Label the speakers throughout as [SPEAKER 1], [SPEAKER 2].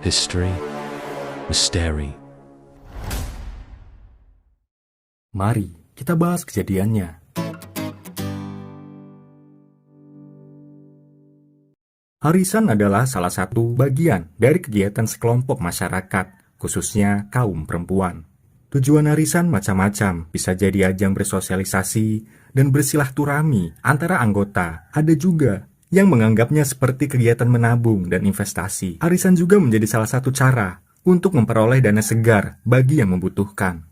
[SPEAKER 1] History, Misteri.
[SPEAKER 2] Mari kita bahas kejadiannya. Arisan adalah salah satu bagian dari kegiatan sekelompok masyarakat, khususnya kaum perempuan. Tujuan arisan macam-macam, bisa jadi ajang bersosialisasi dan bersilaturahmi antara anggota. Ada juga yang menganggapnya seperti kegiatan menabung dan investasi. Arisan juga menjadi salah satu cara untuk memperoleh dana segar bagi yang membutuhkan.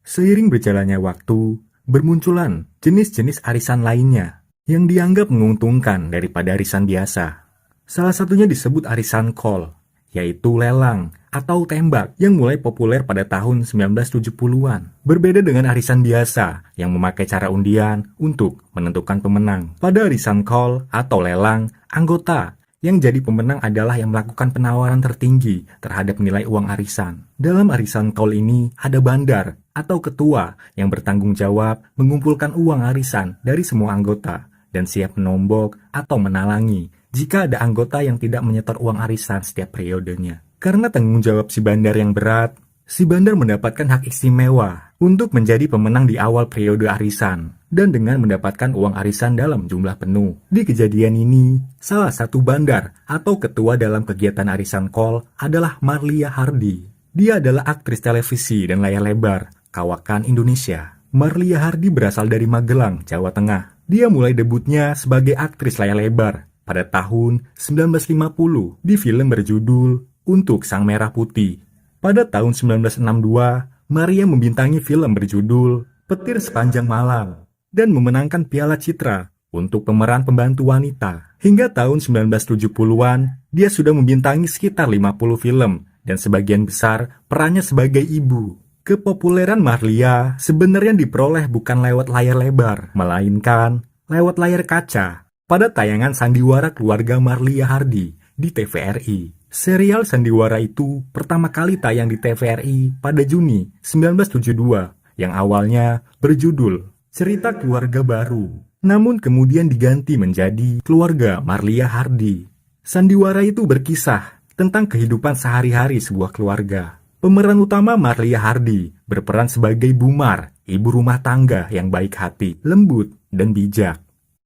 [SPEAKER 2] Seiring berjalannya waktu, bermunculan jenis-jenis arisan lainnya yang dianggap menguntungkan daripada arisan biasa. Salah satunya disebut arisan call, yaitu lelang atau tembak yang mulai populer pada tahun 1970-an. Berbeda dengan arisan biasa yang memakai cara undian untuk menentukan pemenang. Pada arisan call atau lelang, anggota yang jadi pemenang adalah yang melakukan penawaran tertinggi terhadap nilai uang arisan. Dalam arisan call ini ada bandar atau ketua yang bertanggung jawab mengumpulkan uang arisan dari semua anggota dan siap menombok atau menalangi jika ada anggota yang tidak menyetor uang arisan setiap periodenya. Karena tanggung jawab si bandar yang berat, si bandar mendapatkan hak istimewa untuk menjadi pemenang di awal periode arisan dan dengan mendapatkan uang arisan dalam jumlah penuh. Di kejadian ini, salah satu bandar atau ketua dalam kegiatan arisan call adalah Marlia Hardy. Dia adalah aktris televisi dan layar lebar kawakan Indonesia. Marlia Hardy berasal dari Magelang, Jawa Tengah. Dia mulai debutnya sebagai aktris layar lebar pada tahun 1950 di film berjudul Untuk Sang Merah Putih. Pada tahun 1962, Maria membintangi film berjudul Petir Sepanjang Malam dan memenangkan Piala Citra untuk pemeran pembantu wanita. Hingga tahun 1970-an, dia sudah membintangi sekitar 50 film dan sebagian besar perannya sebagai ibu. Kepopuleran Marlia sebenarnya diperoleh bukan lewat layar lebar, melainkan lewat layar kaca pada tayangan Sandiwara Keluarga Marlia Hardy di TVRI. Serial Sandiwara itu pertama kali tayang di TVRI pada Juni 1972 yang awalnya berjudul Cerita Keluarga Baru, namun kemudian diganti menjadi Keluarga Marlia Hardy. Sandiwara itu berkisah tentang kehidupan sehari-hari sebuah keluarga. Pemeran utama Marlia Hardy berperan sebagai Bumar, ibu rumah tangga yang baik hati, lembut, dan bijak.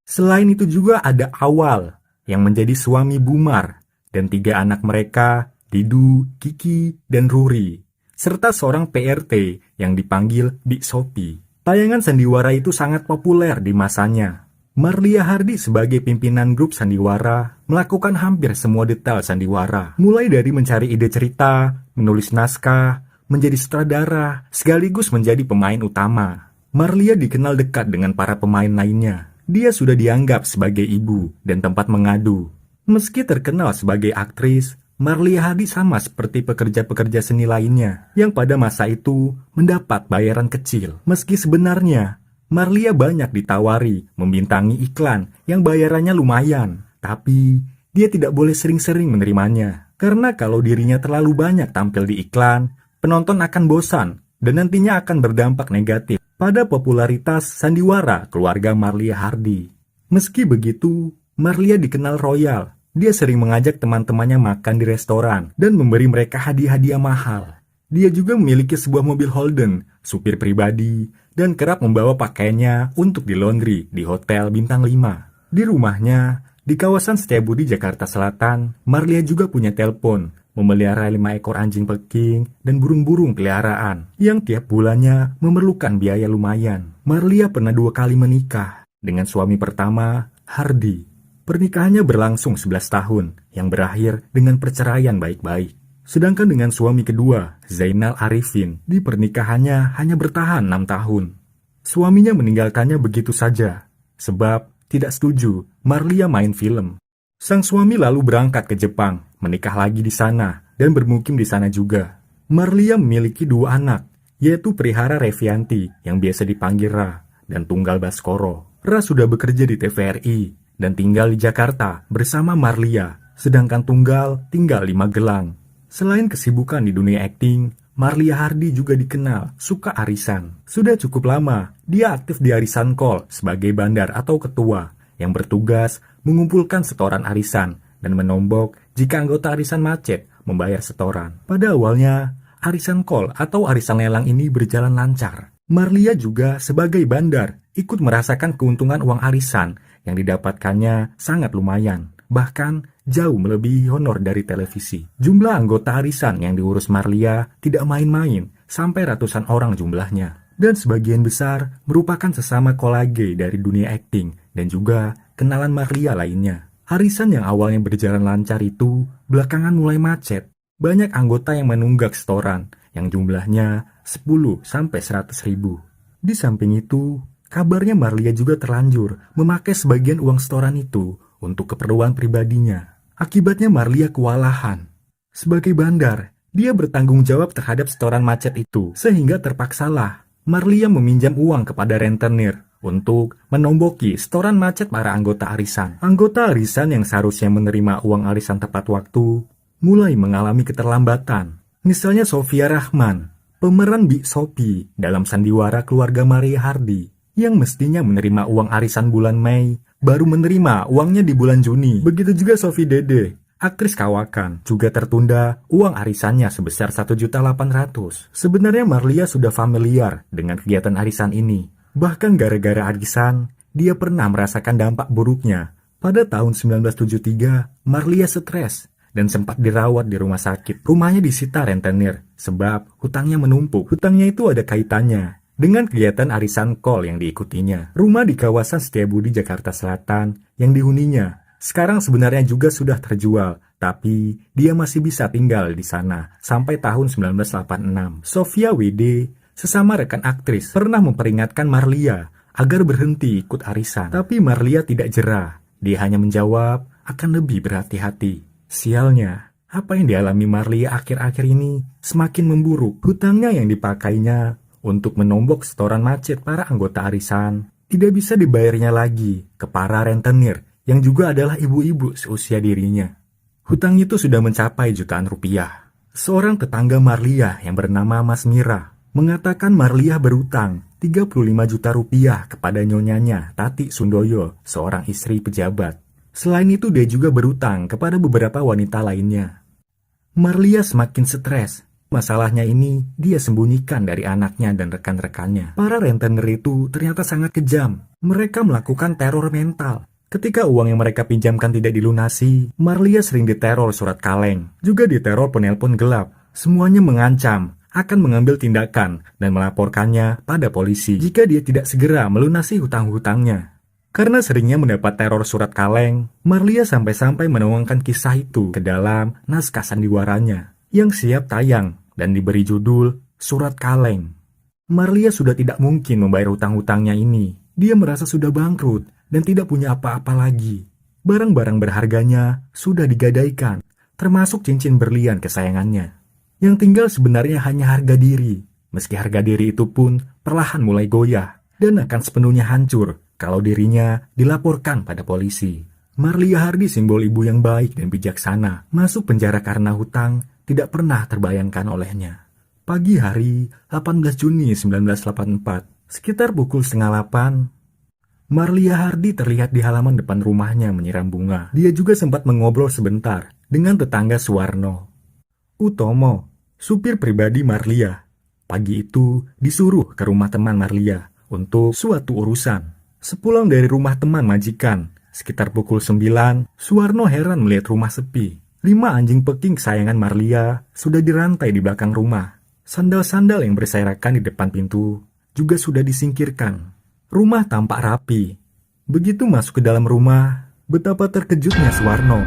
[SPEAKER 2] Selain itu juga ada Awal yang menjadi suami Bumar dan 3 anak mereka, Didu, Kiki, dan Ruri, serta seorang PRT yang dipanggil Bik Sopi. Tayangan Sandiwara itu sangat populer di masanya. Marlia Hardy sebagai pimpinan grup Sandiwara melakukan hampir semua detail Sandiwara, mulai dari mencari ide cerita, menulis naskah, menjadi sutradara, sekaligus menjadi pemain utama. Marlia dikenal dekat dengan para pemain lainnya. Dia sudah dianggap sebagai ibu dan tempat mengadu. Meski terkenal sebagai aktris, Marlia Hardy sama seperti pekerja-pekerja seni lainnya yang pada masa itu mendapat bayaran kecil. Meski sebenarnya Marlia banyak ditawari membintangi iklan yang bayarannya lumayan, tapi dia tidak boleh sering-sering menerimanya. Karena kalau dirinya terlalu banyak tampil di iklan, penonton akan bosan dan nantinya akan berdampak negatif pada popularitas Sandiwara Keluarga Marlia Hardy. Meski begitu, Marlia dikenal royal. Dia sering mengajak teman-temannya makan di restoran dan memberi mereka hadiah-hadiah mahal. Dia juga memiliki sebuah mobil Holden, supir pribadi, dan kerap membawa pakaiannya untuk di laundry di Hotel Bintang 5. Di rumahnya, di kawasan Setiabudi, Jakarta Selatan, Marlia juga punya telepon, memelihara 5 ekor anjing Peking dan burung-burung peliharaan yang tiap bulannya memerlukan biaya lumayan. Marlia pernah 2 kali menikah dengan suami pertama, Hardy. Pernikahannya berlangsung 11 tahun yang berakhir dengan perceraian baik-baik. Sedangkan dengan suami kedua, Zainal Arifin, di pernikahannya hanya bertahan 6 tahun. Suaminya meninggalkannya begitu saja, sebab tidak setuju Marlia main film. Sang suami lalu berangkat ke Jepang, menikah lagi di sana, dan bermukim di sana juga. Marlia memiliki 2 anak, yaitu Prihara Revianti yang biasa dipanggil Ra, dan Tunggal Baskoro. Ra sudah bekerja di TVRI dan tinggal di Jakarta bersama Marlia, sedangkan Tunggal tinggal di Magelang. Selain kesibukan di dunia akting, Marlia Hardy juga dikenal suka arisan. Sudah cukup lama, dia aktif di arisan call sebagai bandar atau ketua yang bertugas mengumpulkan setoran arisan dan menombok jika anggota arisan macet membayar setoran. Pada awalnya, arisan call atau arisan lelang ini berjalan lancar. Marlia juga sebagai bandar ikut merasakan keuntungan uang arisan yang didapatkannya sangat lumayan, bahkan jauh melebihi honor dari televisi. Jumlah anggota arisan yang diurus Marlia tidak main-main, sampai ratusan orang jumlahnya. Dan sebagian besar merupakan sesama kolage dari dunia akting dan juga kenalan Marlia lainnya. Arisan yang awalnya berjalan lancar itu belakangan mulai macet. Banyak anggota yang menunggak setoran yang jumlahnya 10-100 ribu. Di samping itu, kabarnya Marlia juga terlanjur memakai sebagian uang setoran itu untuk keperluan pribadinya. Akibatnya Marlia kewalahan. Sebagai bandar, dia bertanggung jawab terhadap setoran macet itu, sehingga terpaksalah Marlia meminjam uang kepada rentenir untuk menomboki setoran macet para anggota arisan. Anggota arisan yang seharusnya menerima uang arisan tepat waktu mulai mengalami keterlambatan. Misalnya Sofia Rahman, pemeran Bi Sophie dalam Sandiwara Keluarga Maria Hardy, yang mestinya menerima uang arisan bulan Mei, baru menerima uangnya di bulan Juni. Begitu juga Sophie Dede, aktris Kawakan, juga tertunda uang arisannya sebesar 1.800.000. Sebenarnya Marlia sudah familiar dengan kegiatan arisan ini. Bahkan gara-gara arisan, dia pernah merasakan dampak buruknya. Pada tahun 1973, Marlia stres dan sempat dirawat di rumah sakit. Rumahnya disita rentenir sebab hutangnya menumpuk. Hutangnya itu ada kaitannya dengan kegiatan arisan call yang diikutinya. Rumah di kawasan Setiabudi, Jakarta Selatan yang dihuninya sekarang sebenarnya juga sudah terjual, tapi dia masih bisa tinggal di sana sampai tahun 1986. Sofia WD, sesama rekan aktris, pernah memperingatkan Marlia agar berhenti ikut arisan. Tapi Marlia tidak jera. Dia hanya menjawab akan lebih berhati-hati. Sialnya, apa yang dialami Marlia akhir-akhir ini semakin memburuk. Hutangnya yang dipakainya untuk menombok setoran macet para anggota arisan tidak bisa dibayarnya lagi ke para rentenir yang juga adalah ibu-ibu seusia dirinya. Hutang itu sudah mencapai jutaan rupiah. Seorang tetangga Marlia yang bernama Mas Mira mengatakan Marlia berutang 35 juta rupiah kepada nyonyanya Tati Sundoyo, seorang istri pejabat. Selain itu dia juga berutang kepada beberapa wanita lainnya. Marlia semakin stres. Masalahnya ini dia sembunyikan dari anaknya dan rekan-rekannya. Para rentenir itu ternyata sangat kejam. Mereka melakukan teror mental. Ketika uang yang mereka pinjamkan tidak dilunasi, Marlia sering diteror surat kaleng, juga diteror penelpon gelap. Semuanya mengancam akan mengambil tindakan dan melaporkannya pada polisi jika dia tidak segera melunasi hutang-hutangnya. Karena seringnya mendapat teror surat kaleng, Marlia sampai-sampai menuangkan kisah itu ke dalam naskah sandiwaranya yang siap tayang dan diberi judul Surat Kaleng. Marlia sudah tidak mungkin membayar hutang-hutangnya ini. Dia merasa sudah bangkrut dan tidak punya apa-apa lagi. Barang-barang berharganya sudah digadaikan, termasuk cincin berlian kesayangannya. Yang tinggal sebenarnya hanya harga diri, meski harga diri itu pun perlahan mulai goyah dan akan sepenuhnya hancur kalau dirinya dilaporkan pada polisi. Marlia Hardy, simbol ibu yang baik dan bijaksana, masuk penjara karena hutang tidak pernah terbayangkan olehnya. Pagi hari 18 Juni 1984, sekitar pukul 7:30, Marlia Hardy terlihat di halaman depan rumahnya menyiram bunga. Dia juga sempat mengobrol sebentar dengan tetangga Suwarno Utomo, supir pribadi Marlia. Pagi itu disuruh ke rumah teman Marlia untuk suatu urusan. Sepulang dari rumah teman majikan, sekitar pukul 9, Suwarno heran melihat rumah sepi. 5 anjing peking kesayangan Marlia sudah dirantai di belakang rumah. Sandal-sandal yang berserakan di depan pintu juga sudah disingkirkan. Rumah tampak rapi. Begitu masuk ke dalam rumah, betapa terkejutnya Suwarno.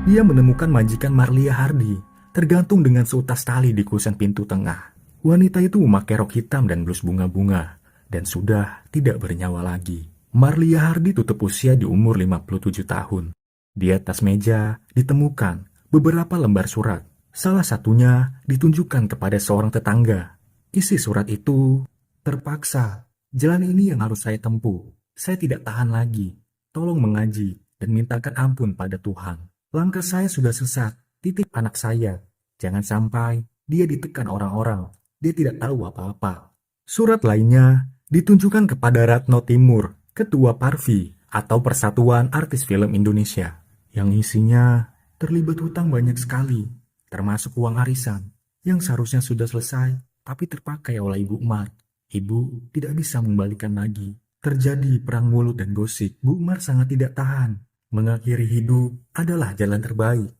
[SPEAKER 2] Dia menemukan majikan Marlia Hardy tergantung dengan seutas tali di kusen pintu tengah. Wanita itu memakai rok hitam dan blus bunga-bunga dan sudah tidak bernyawa lagi. Marlia Hardy tutup usia di umur 57 tahun. Di atas meja ditemukan beberapa lembar surat. Salah satunya ditunjukkan kepada seorang tetangga. Isi surat itu, "Terpaksa, jalan ini yang harus saya tempuh. Saya tidak tahan lagi. Tolong mengaji dan mintakan ampun pada Tuhan. Langkah saya sudah sesat. Titip anak saya. Jangan sampai dia ditekan orang-orang. Dia tidak tahu apa-apa." Surat lainnya ditunjukkan kepada Ratno Timur, Ketua Parvi atau Persatuan Artis Film Indonesia, yang isinya terlibat hutang banyak sekali. termasuk uang arisan yang seharusnya sudah selesai tapi terpakai oleh Ibu Umar. Ibu tidak bisa mengembalikan lagi. Terjadi perang mulut dan gosip. Bu Umar sangat tidak tahan. Mengakhiri hidup adalah jalan terbaik.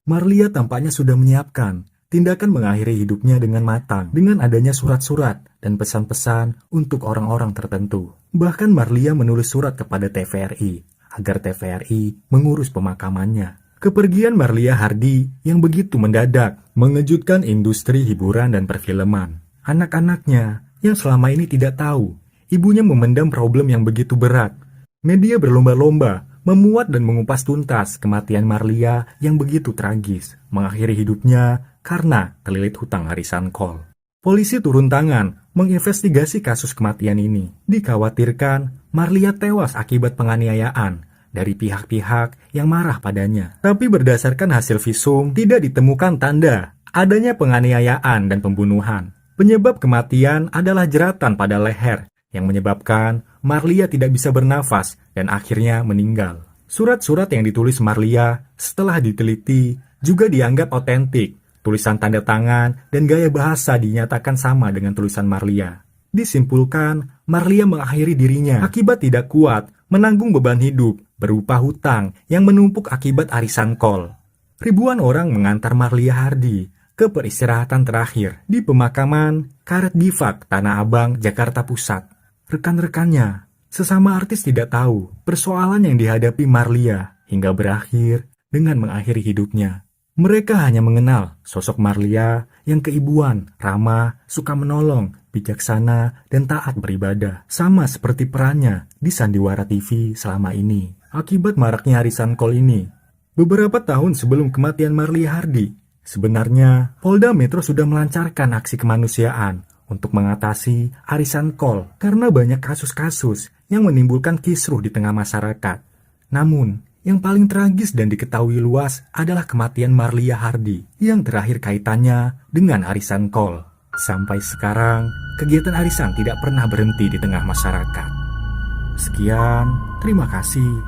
[SPEAKER 2] Marlia tampaknya sudah menyiapkan tindakan mengakhiri hidupnya dengan matang dengan adanya surat-surat dan pesan-pesan untuk orang-orang tertentu. Bahkan Marlia menulis surat kepada TVRI agar TVRI mengurus pemakamannya. Kepergian Marlia Hardi yang begitu mendadak mengejutkan industri hiburan dan perfilman. Anak-anaknya yang selama ini tidak tahu ibunya memendam problem yang begitu berat. Media berlomba-lomba memuat dan mengupas tuntas kematian Marlia yang begitu tragis, mengakhiri hidupnya karena terlilit hutang arisan Kol. Polisi turun tangan menginvestigasi kasus kematian ini. Dikhawatirkan Marlia tewas akibat penganiayaan dari pihak-pihak yang marah padanya. Tapi berdasarkan hasil visum, tidak ditemukan tanda adanya penganiayaan dan pembunuhan. Penyebab kematian adalah jeratan pada leher yang menyebabkan Marlia tidak bisa bernafas dan akhirnya meninggal. Surat-surat yang ditulis Marlia setelah diteliti juga dianggap otentik. Tulisan tanda tangan dan gaya bahasa dinyatakan sama dengan tulisan Marlia. Disimpulkan, Marlia mengakhiri dirinya akibat tidak kuat menanggung beban hidup berupa hutang yang menumpuk akibat arisan Kol. Ribuan orang mengantar Marlia Hardi ke peristirahatan terakhir di pemakaman Karet Bifak, Tanah Abang, Jakarta Pusat. Rekan-rekannya, sesama artis tidak tahu persoalan yang dihadapi Marlia hingga berakhir dengan mengakhiri hidupnya. Mereka hanya mengenal sosok Marlia yang keibuan, ramah, suka menolong, bijaksana, dan taat beribadah. Sama seperti perannya di Sandiwara TV selama ini. Akibat maraknya arisan Kol ini, beberapa tahun sebelum kematian Marlia Hardi, sebenarnya Polda Metro sudah melancarkan aksi kemanusiaan untuk mengatasi arisan Kol karena banyak kasus-kasus yang menimbulkan kisruh di tengah masyarakat. Namun, yang paling tragis dan diketahui luas adalah kematian Marlia Hardi yang terakhir kaitannya dengan arisan Kol. Sampai sekarang, kegiatan arisan tidak pernah berhenti di tengah masyarakat. Sekian, terima kasih.